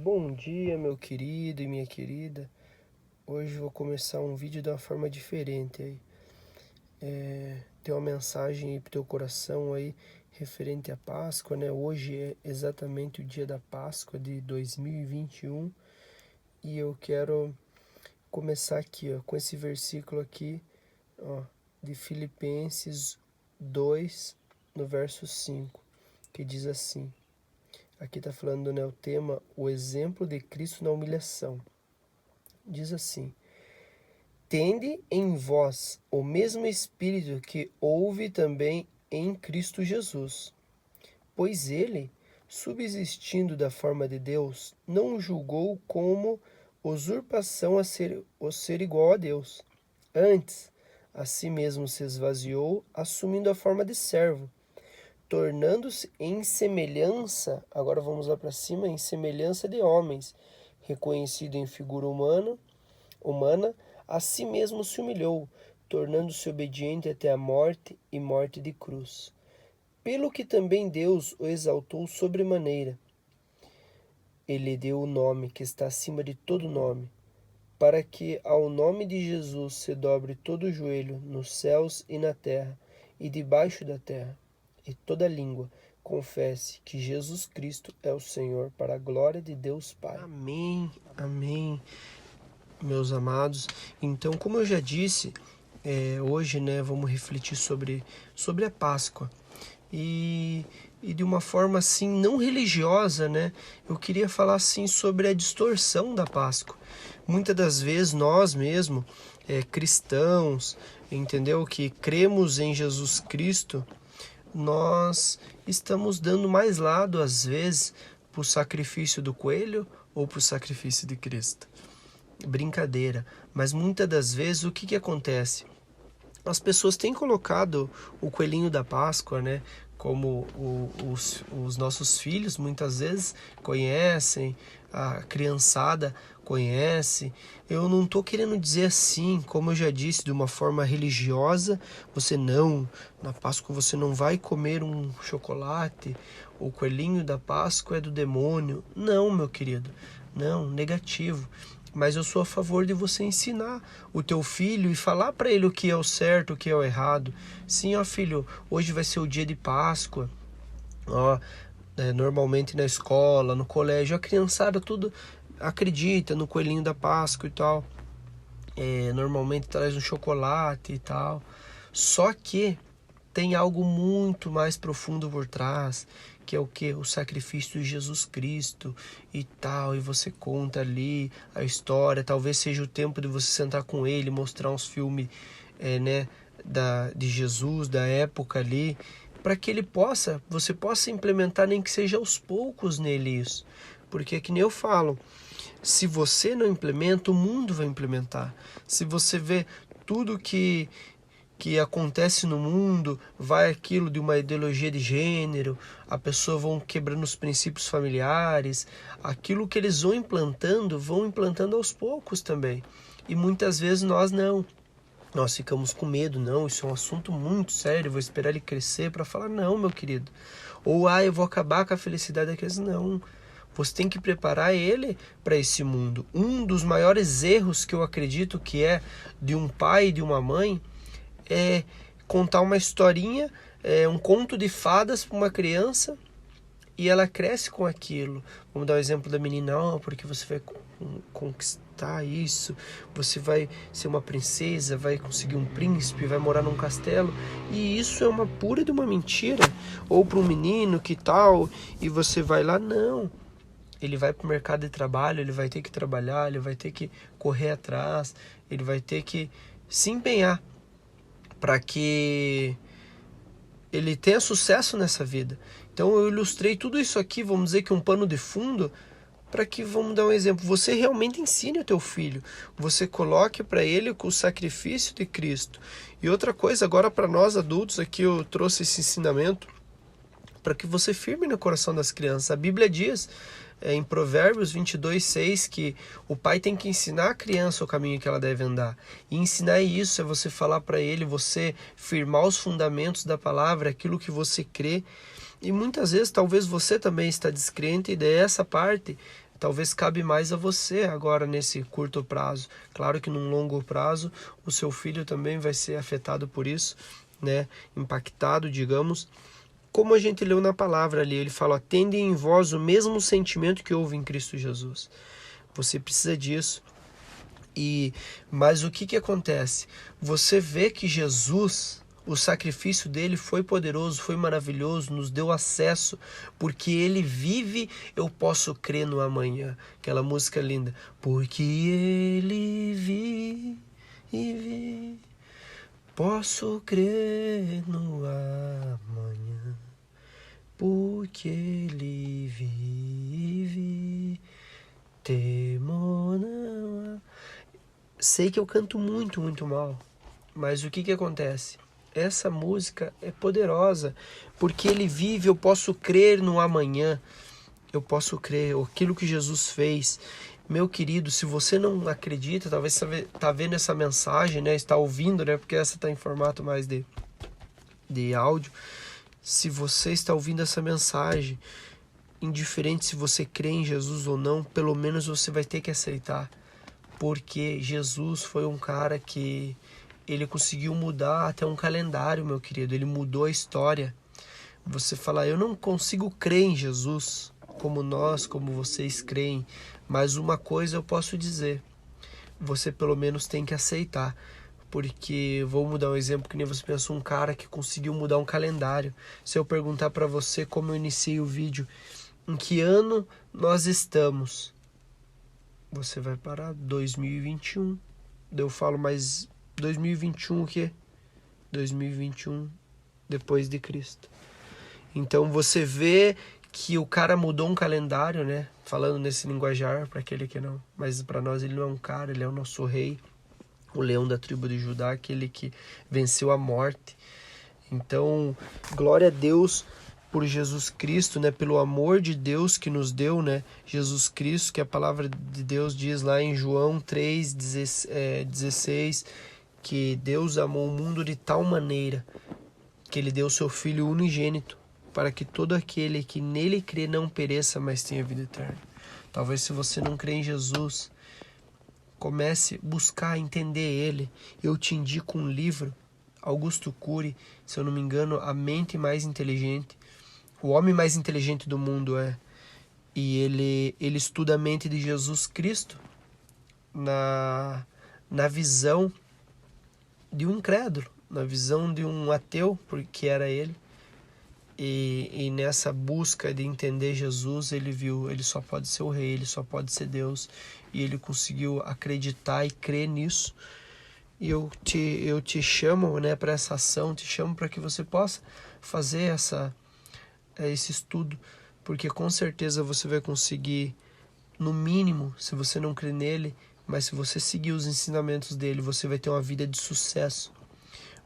Bom dia, meu querido e minha querida. Hoje vou começar um vídeo de uma forma diferente aí. Tem uma mensagem aí pro teu coração aí referente à Páscoa, né? Hoje é exatamente o dia da Páscoa de 2021 e eu quero começar aqui, ó, com esse versículo aqui, ó, de Filipenses 2, no verso 5, que diz assim. Aqui está falando, né, o tema, o exemplo de Cristo na humilhação. Diz assim: tende em vós o mesmo Espírito que houve também em Cristo Jesus. Pois ele, subsistindo da forma de Deus, não julgou como usurpação o ser igual a Deus. Antes, a si mesmo se esvaziou, assumindo a forma de servo, tornando-se em semelhança, agora vamos lá para cima, em semelhança de homens, reconhecido em figura humana, a si mesmo se humilhou, tornando-se obediente até a morte e morte de cruz. Pelo que também Deus o exaltou sobremaneira. Ele deu o nome que está acima de todo nome, para que ao nome de Jesus se dobre todo o joelho nos céus e na terra e debaixo da terra, e toda língua confesse que Jesus Cristo é o Senhor, para a glória de Deus Pai. Amém, amém, meus amados. Então, como eu já disse, hoje, né, vamos refletir sobre a Páscoa. E de uma forma assim não religiosa, né? Eu queria falar assim sobre a distorção da Páscoa. Muitas das vezes nós mesmo, cristãos, entendeu? Que cremos em Jesus Cristo, nós estamos dando mais lado às vezes para o sacrifício do coelho ou para o sacrifício de Cristo. Brincadeira, mas muitas das vezes o que acontece? As pessoas têm colocado o coelhinho da Páscoa, né? Como os nossos filhos muitas vezes conhecem, a criançada conhece. Eu não estou querendo dizer assim, como eu já disse, de uma forma religiosa, na Páscoa você não vai comer um chocolate, o coelhinho da Páscoa é do demônio. Não, meu querido, não, negativo. Mas eu sou a favor de você ensinar o teu filho e falar para ele o que é o certo, o que é o errado. Sim, ó filho, hoje vai ser o dia de Páscoa. Ó, normalmente na escola, no colégio, a criançada tudo acredita no coelhinho da Páscoa e tal. Normalmente traz um chocolate e tal. Só que tem algo muito mais profundo por trás, que é o que? O sacrifício de Jesus Cristo e tal, e você conta ali a história, talvez seja o tempo de você sentar com ele, mostrar uns filmes, né, de Jesus, da época ali, para que você possa implementar, nem que seja aos poucos nele isso, porque é que nem eu falo, se você não implementa, o mundo vai implementar. Se você vê tudo que acontece no mundo, vai aquilo de uma ideologia de gênero, a pessoa vão quebrando os princípios familiares, aquilo que eles vão implantando aos poucos também. E muitas vezes nós ficamos com medo, não, isso é um assunto muito sério, vou esperar ele crescer para falar, não, meu querido. Ou, eu vou acabar com a felicidade da criança, não. Você tem que preparar ele para esse mundo. Um dos maiores erros que eu acredito que é de um pai e de uma mãe é contar uma historinha, um conto de fadas para uma criança e ela cresce com aquilo. Vamos dar o exemplo da menina, porque você vai conquistar isso, você vai ser uma princesa, vai conseguir um príncipe, vai morar num castelo, e isso é uma pura de uma mentira. Ou para um menino que tal, e você vai lá, não. Ele vai para o mercado de trabalho, ele vai ter que trabalhar, ele vai ter que correr atrás, ele vai ter que se empenhar para que ele tenha sucesso nessa vida. Então eu ilustrei tudo isso aqui, vamos dizer que um pano de fundo, para que, vamos dar um exemplo, você realmente ensine o teu filho, você coloque para ele o sacrifício de Cristo. E outra coisa, agora para nós adultos aqui eu trouxe esse ensinamento, para que você firme no coração das crianças. A Bíblia diz em Provérbios 22:6 que o pai tem que ensinar a criança o caminho que ela deve andar. E ensinar isso é você falar para ele, você firmar os fundamentos da palavra, aquilo que você crê. E muitas vezes talvez você também está descrente, e dessa parte talvez cabe mais a você agora nesse curto prazo. Claro que num longo prazo o seu filho também vai ser afetado por isso, né? Impactado, digamos. Como a gente leu na palavra ali, ele fala: tende em vós o mesmo sentimento que houve em Cristo Jesus. Você precisa disso. Mas o que acontece? Você vê que Jesus, o sacrifício dele foi poderoso, foi maravilhoso, nos deu acesso, porque ele vive, eu posso crer no amanhã. Aquela música linda. Porque ele vive, posso crer no amanhã. Porque ele vive, temor não há. Sei que eu canto muito, muito mal, mas o que acontece? Essa música é poderosa, porque ele vive, eu posso crer no amanhã, eu posso crer aquilo que Jesus fez. Meu querido, se você não acredita, talvez você está vendo essa mensagem, né? Está ouvindo, né? Porque essa está em formato mais de áudio. Se você está ouvindo essa mensagem, indiferente se você crê em Jesus ou não, pelo menos você vai ter que aceitar. Porque Jesus foi um cara que ele conseguiu mudar até um calendário, meu querido. Ele mudou a história. Você fala: eu não consigo crer em Jesus como nós, como vocês creem. Mas uma coisa eu posso dizer: você pelo menos tem que aceitar. Porque, vou mudar um exemplo que nem você pensa, um cara que conseguiu mudar um calendário. Se eu perguntar para você, como eu iniciei o vídeo, em que ano nós estamos? Você vai parar 2021. Eu falo, mas 2021 o quê? 2021 depois de Cristo. Então você vê que o cara mudou um calendário, né? Falando nesse linguajar, para aquele que não. Mas para nós ele não é um cara, ele é o nosso rei. O leão da tribo de Judá, aquele que venceu a morte. Então, glória a Deus por Jesus Cristo, né? Pelo amor de Deus que nos deu, né? Jesus Cristo, que a palavra de Deus diz lá em João 3,16, que Deus amou o mundo de tal maneira que ele deu o seu Filho unigênito, para que todo aquele que nele crê não pereça, mas tenha vida eterna. Talvez se você não crê em Jesus, comece a buscar entender ele. Eu te indico um livro, Augusto Cury, se eu não me engano, A Mente Mais Inteligente. O homem mais inteligente do mundo é. E ele estuda a mente de Jesus Cristo na visão de um incrédulo, na visão de um ateu, porque era ele. E nessa busca de entender Jesus, ele viu, ele só pode ser o rei, ele só pode ser Deus. E ele conseguiu acreditar e crer nisso. E eu te chamo, né, para essa ação, te chamo para que você possa fazer esse estudo, porque com certeza você vai conseguir, no mínimo, se você não crê nele, mas se você seguir os ensinamentos dele, você vai ter uma vida de sucesso.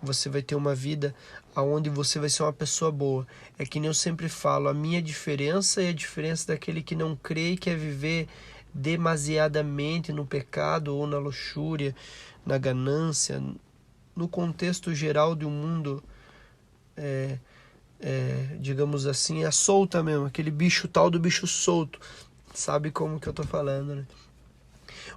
Você vai ter uma vida onde você vai ser uma pessoa boa. É que nem eu sempre falo, a minha diferença é a diferença daquele que não crê e quer viver demasiadamente no pecado ou na luxúria, na ganância, no contexto geral de um mundo, digamos assim, solta mesmo, aquele bicho tal do bicho solto. Sabe como que eu tô falando, né?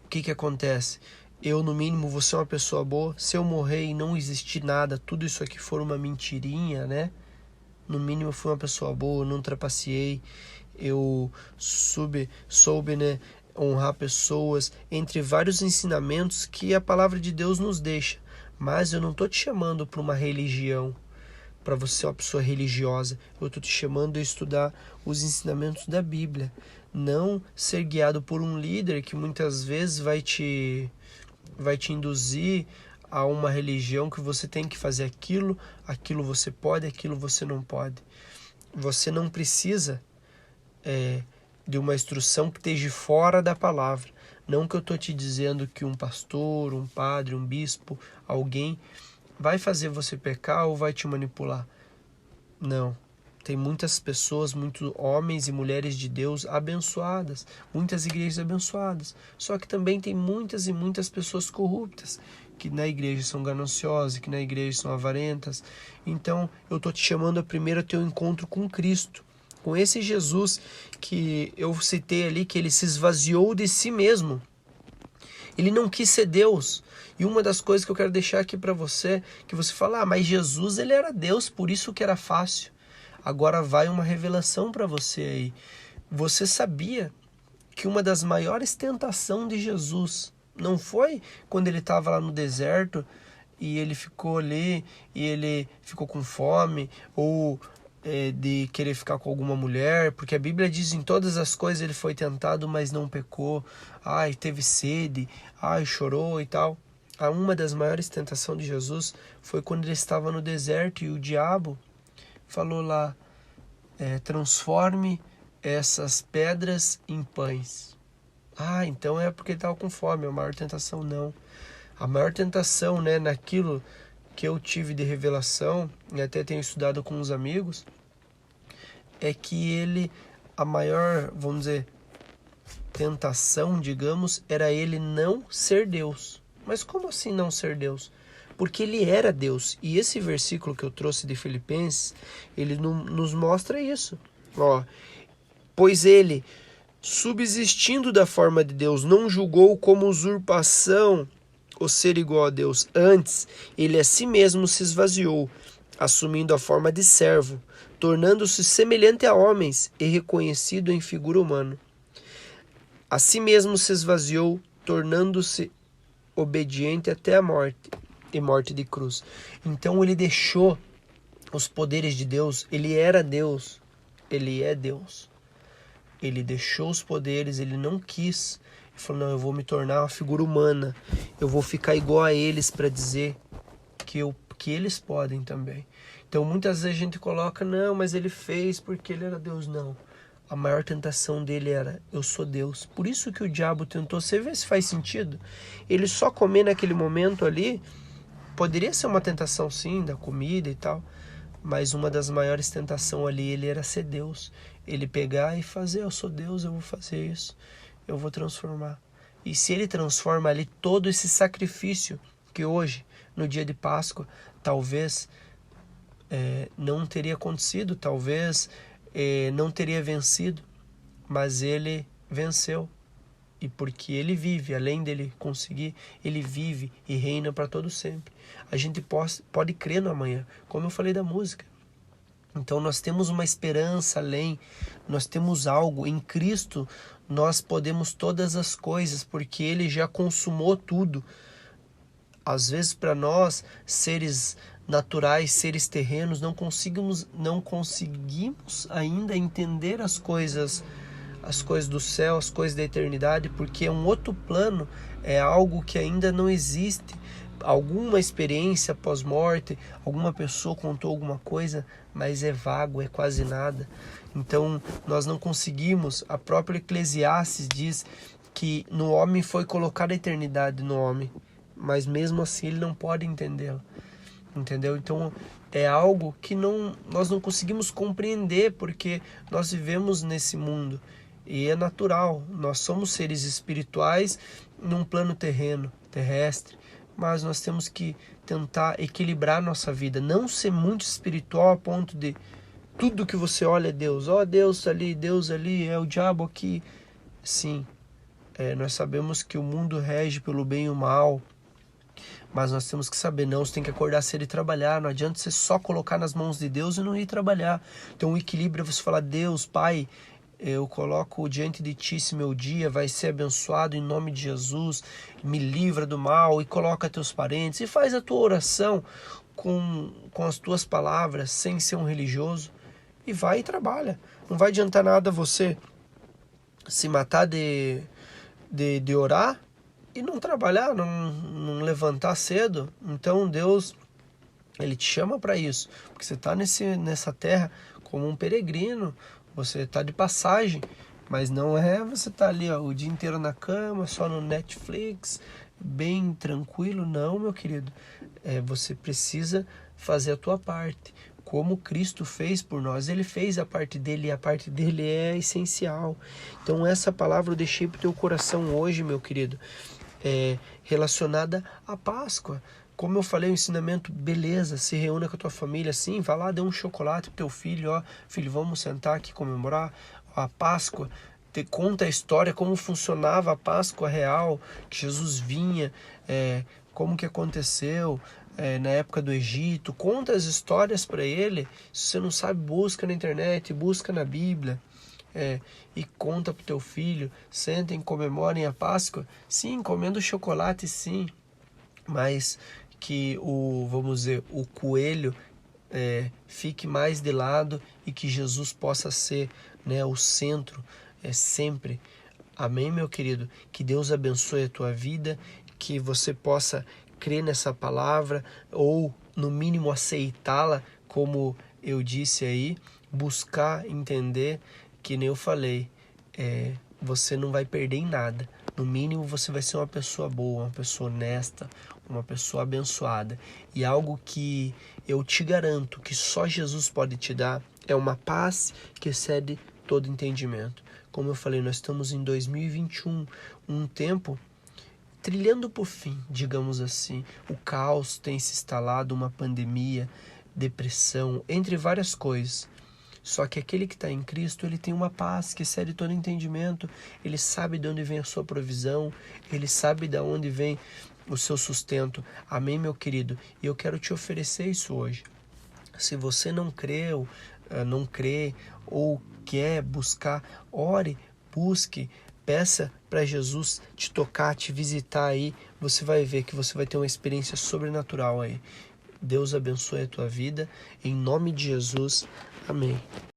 O que acontece? Eu, no mínimo, vou ser uma pessoa boa. Se eu morrer e não existir nada, tudo isso aqui for uma mentirinha, né? No mínimo, eu fui uma pessoa boa, não trapaceei. Eu soube, né, honrar pessoas, entre vários ensinamentos que a palavra de Deus nos deixa. Mas eu não tô te chamando para uma religião, para você ser uma pessoa religiosa. Eu tô te chamando a estudar os ensinamentos da Bíblia. Não ser guiado por um líder que muitas vezes vai te induzir a uma religião que você tem que fazer aquilo você pode, aquilo você não pode. Você não precisa de uma instrução que esteja fora da palavra. Não que eu estou te dizendo que um pastor, um padre, um bispo, alguém vai fazer você pecar ou vai te manipular. Não. Tem muitas pessoas, muitos homens e mulheres de Deus abençoadas, muitas igrejas abençoadas. Só que também tem muitas e muitas pessoas corruptas, que na igreja são gananciosas, que na igreja são avarentas. Então, eu estou te chamando a primeiro a ter um encontro com Cristo, com esse Jesus que eu citei ali, que ele se esvaziou de si mesmo. Ele não quis ser Deus. E uma das coisas que eu quero deixar aqui para você, que você fala, mas Jesus, ele era Deus, por isso que era fácil. Agora vai uma revelação para você aí. Você sabia que uma das maiores tentações de Jesus não foi quando ele estava lá no deserto e ele ficou ali e ele ficou com fome, ou de querer ficar com alguma mulher, porque a Bíblia diz em todas as coisas ele foi tentado, mas não pecou. Ai, teve sede, ai, chorou e tal. Uma das maiores tentações de Jesus foi quando ele estava no deserto e o diabo falou lá, transforme essas pedras em pães. Então é porque ele estava com fome. A maior tentação não. A maior tentação, naquilo que eu tive de revelação, e até tenho estudado com uns amigos, é que a maior, vamos dizer, tentação, digamos, era ele não ser Deus. Mas como assim não ser Deus? Porque ele era Deus. E esse versículo que eu trouxe de Filipenses, ele nos mostra isso. Pois ele, subsistindo da forma de Deus, não julgou como usurpação o ser igual a Deus. Antes, ele a si mesmo se esvaziou, assumindo a forma de servo, tornando-se semelhante a homens e reconhecido em figura humana. A si mesmo se esvaziou, tornando-se obediente até a morte, e morte de cruz. Então ele deixou os poderes de Deus. Ele era Deus, ele é Deus. Ele deixou os poderes, ele não quis. Ele falou, não, eu vou me tornar uma figura humana. Eu vou ficar igual a eles para dizer que eles podem também. Então muitas vezes a gente coloca, não, mas ele fez porque ele era Deus. Não. A maior tentação dele era, eu sou Deus. Por isso que o diabo tentou. Você vê se faz sentido? Ele só comer naquele momento ali, poderia ser uma tentação sim, da comida e tal. Mas uma das maiores tentações ali, ele era ser Deus. Ele pegar e fazer, eu sou Deus, eu vou fazer isso. Eu vou transformar. E se ele transforma ali todo esse sacrifício, que hoje, no dia de Páscoa, talvez não teria acontecido, talvez não teria vencido, mas ele venceu. E porque ele vive, além dele conseguir, ele vive e reina para todo sempre. A gente pode crer no amanhã, como eu falei da música. Então nós temos uma esperança além, nós temos algo. Em Cristo nós podemos todas as coisas, porque ele já consumou tudo. Às vezes para nós, seres naturais, seres terrenos, não conseguimos ainda entender as coisas do céu, as coisas da eternidade, porque é um outro plano, é algo que ainda não existe. Alguma experiência pós-morte, alguma pessoa contou alguma coisa, mas é vago, é quase nada. Então nós não conseguimos. A própria Eclesiastes diz que no homem foi colocada a eternidade no homem, mas mesmo assim ele não pode entendê-la. Entendeu? Então é algo que nós não conseguimos compreender, porque nós vivemos nesse mundo e é natural. Nós somos seres espirituais num plano terrestre, mas nós temos que tentar equilibrar nossa vida, não ser muito espiritual a ponto de tudo que você olha é Deus. Deus ali, é o diabo aqui. Sim, nós sabemos que o mundo rege pelo bem e o mal, mas nós temos que saber, não, você tem que acordar cedo e trabalhar. Não adianta você só colocar nas mãos de Deus e não ir trabalhar. Então o equilíbrio é você falar, Deus, Pai, eu coloco diante de Ti esse meu dia, vai ser abençoado em nome de Jesus, me livra do mal, e coloca teus parentes, e faz a tua oração com as tuas palavras, sem ser um religioso, e vai e trabalha. Não vai adiantar nada você se matar de orar e não trabalhar, não levantar cedo. Então Deus, Ele te chama para isso, porque você está nessa terra como um peregrino, você está de passagem, mas não é você tá ali o dia inteiro na cama, só no Netflix, bem tranquilo. Não, meu querido, você precisa fazer a tua parte, como Cristo fez por nós. Ele fez a parte dele, e a parte dele é essencial. Então essa palavra eu deixei para o teu coração hoje, meu querido, relacionada à Páscoa. Como eu falei, o ensinamento, beleza, se reúna com a tua família, sim, vai lá, dê um chocolate pro teu filho, ó, filho, vamos sentar aqui comemorar a Páscoa. Conta a história, como funcionava a Páscoa real, que Jesus vinha, como que aconteceu na época do Egito. Conta as histórias para ele. Se você não sabe, busca na internet, busca na Bíblia. E conta pro teu filho. Sentem, comemorem a Páscoa. Sim, comendo chocolate, sim. Mas que vamos dizer, o coelho fique mais de lado e que Jesus possa ser, né, o centro sempre. Amém, meu querido? Que Deus abençoe a tua vida, que você possa crer nessa palavra ou, no mínimo, aceitá-la, como eu disse aí, buscar entender, que nem eu falei, você não vai perder em nada. No mínimo, você vai ser uma pessoa boa, uma pessoa honesta, uma pessoa abençoada. E algo que eu te garanto que só Jesus pode te dar é uma paz que excede todo entendimento. Como eu falei, nós estamos em 2021, um tempo trilhando por fim, digamos assim. O caos tem se instalado, uma pandemia, depressão, entre várias coisas. Só que aquele que está em Cristo, ele tem uma paz que excede todo entendimento. Ele sabe de onde vem a sua provisão, ele sabe de onde vem o seu sustento. Amém, meu querido? E eu quero te oferecer isso hoje. Se você não creu, não crê ou quer buscar, ore, busque, peça para Jesus te tocar, te visitar aí. Você vai ver que você vai ter uma experiência sobrenatural aí. Deus abençoe a tua vida. Em nome de Jesus. Amém.